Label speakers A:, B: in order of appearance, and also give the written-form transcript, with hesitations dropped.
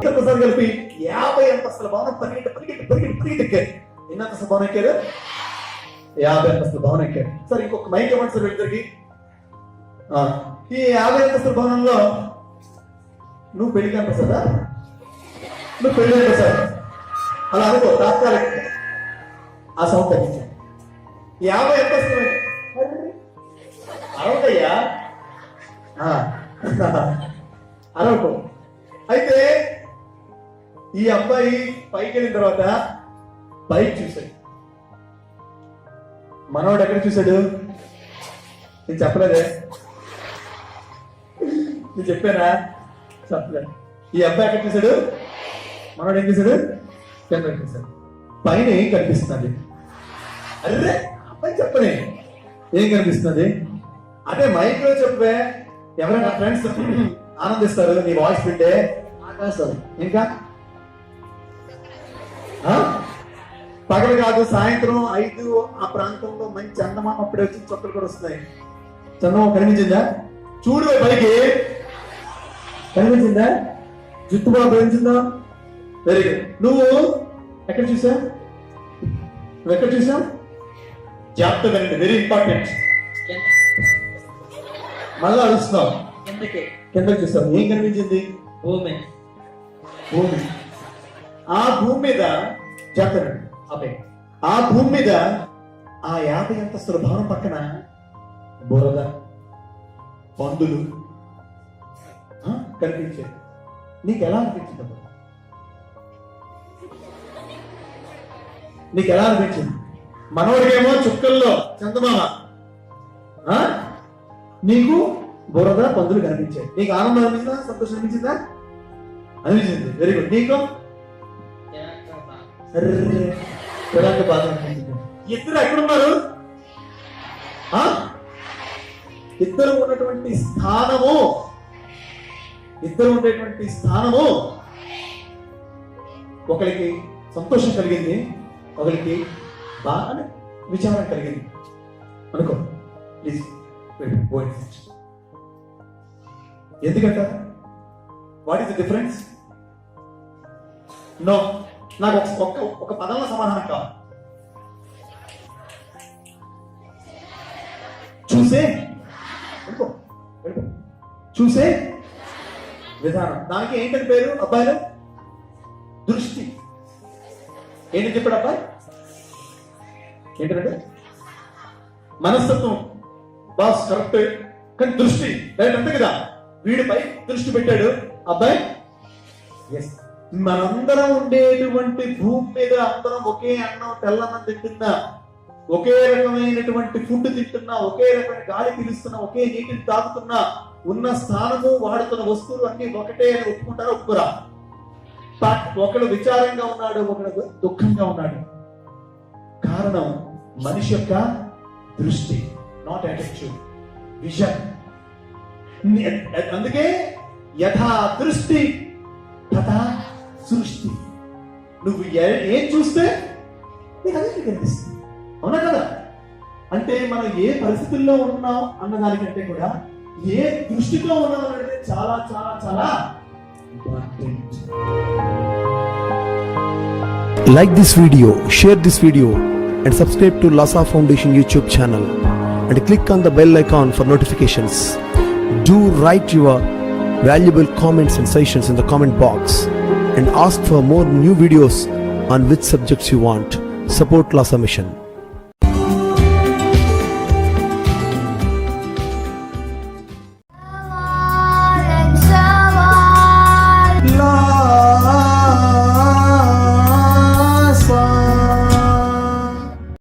A: ఒకసారి కలిపి 50 అంతస్తుల భవనం పరిగెట్టి ఎన్ని అంతస్తుల భవనం ఎక్కారు? 50 అంతస్తుల భవనం ఎక్కారు. సరే ఇంకొక మైక్ ఇవ్వండి సార్ వీళ్ళకి. ఈ 50 అంతస్తుల భవనంలో నువ్వు పెళ్లి కనిపిస్తుందా? నువ్వు పెళ్లి కనిపిస్తావు అలా అనుకో. తాత్కాలిక ఆ సౌండ్ తగ్గించాను. 50 అంతస్తులు అరవకయ్యా, అరవకు. అయితే ఈ అబ్బాయి పైకి వెళ్ళిన తర్వాత పైకి చూశాడు. మనవాడు ఎక్కడ చూశాడు? నేను చెప్పలేదే, నేను చెప్పానా? చెప్పలేదు. ఈ అబ్బాయి ఎక్కడ చూశాడు? మనవాడు ఏం చూశాడు? కింద చూశాడు. పైన ఏం కనిపిస్తుంది? అర్రే అబ్బాయి చెప్పనే ఏం కనిపిస్తుంది? అదే మైక్ లో చెప్పే ఎవరైనా ఫ్రెండ్స్ ఆనందిస్తారు నీ వాయిస్ వింటే. ఆకాశం ఇంకా పగలు కాదు, సాయంత్రం 5 ఆ ప్రాంతంలో మంచి చందమామ అప్పుడే వచ్చి చొక్కలు కూడా వస్తున్నాయి. చందమామ కనిపించిందా? చూడు పైకి కనిపించిందా? జుట్టు బాగా కనిపించిందా? Very good. నువ్వు ఎక్కడ చూసావు? నువ్వు ఎక్కడ చూసావు? జాగ్రత్త వినండి, వెరీ ఇంపార్టెంట్. మళ్ళా అడుస్తున్నావు. కిందకి చూస్తావు. ఏం కనిపించింది? భూమి. ఆ భూమి మీద జాగ్రత్త. ఆ భూమి మీద ఆ 50 అంతస్తుల భవనం పక్కన బురద, పందులు కనిపించేది. నీకు ఎలా అనిపించింది? నీకు ఎలా అనిపించింది? మనోడికేమో చుక్కల్లో చందమామ, నీకు బురద, పందులు కనిపించాయి. నీకు ఆనందం అనిపించిందా? సంతోషం అనిపించిందా? అనిపించింది. Very good. నీకు బాధ అనిపించింది. ఇద్దరు ఎక్కడున్నారు? ఇద్దరు ఉండేటువంటి స్థానము ఒకరికి సంతోషం కలిగింది, ఒకరికి బాగా విచారం కలిగింది అనుకో. ప్లీజ్ ఎందుకంట? What is the difference? No, నాకు ఒక పదంలో సమాధానం కావాలి. చూసే విధానం. దానికి ఏంటని పేరు? అబ్బాయిలు దృష్టి. ఏంటని చెప్పాడు అబ్బాయి? ఏంటంటే మనస్తత్వం. బాస్ కరెక్ట్, కానీ దృష్టి రైట్ అంతే కదా. వీడిపై దృష్టి పెట్టాడు అబ్బాయి. మనందరం ఉండేటువంటి భూమి మీద అందరం ఒకే అన్నం, తెల్లన్నం తింటున్నా, ఒకే రకమైనటువంటి ఫుడ్ తింటున్నా, ఒకే రకమైన గాలి పీలుస్తున్నా, ఒకే నీటిని తాగుతున్నా, ఉన్న స్థానము, వాడుతున్న వస్తువులు అన్ని ఒకటే అని ఒప్పుకుంటారా? ఒప్పుకురా? ఒకడు విచారంగా ఉన్నాడు, ఒకడు దుఃఖంగా ఉన్నాడు. కారణం మనిషి యొక్క దృష్టి, నాట్ యాటిట్యూడ్, విజన్. అందుకే యథా దృష్టి తథా సృష్టి. నువ్వు ఏం చూస్తే నీకు అదే కనిపిస్తుంది. అవునా కదా? అంటే మనం ఏ పరిస్థితుల్లో ఉన్నాం అన్నదానికంటే కూడా ఏ దృష్టితో ఉన్నాం అనేది చాలా చాలా చాలా important.
B: Like this video, share this video and subscribe to Lhasa Foundation YouTube channel and click on the bell icon for notifications. Do write your valuable comments and suggestions in the comment box and ask for more new videos on which subjects you want. Support Lhasa Mission.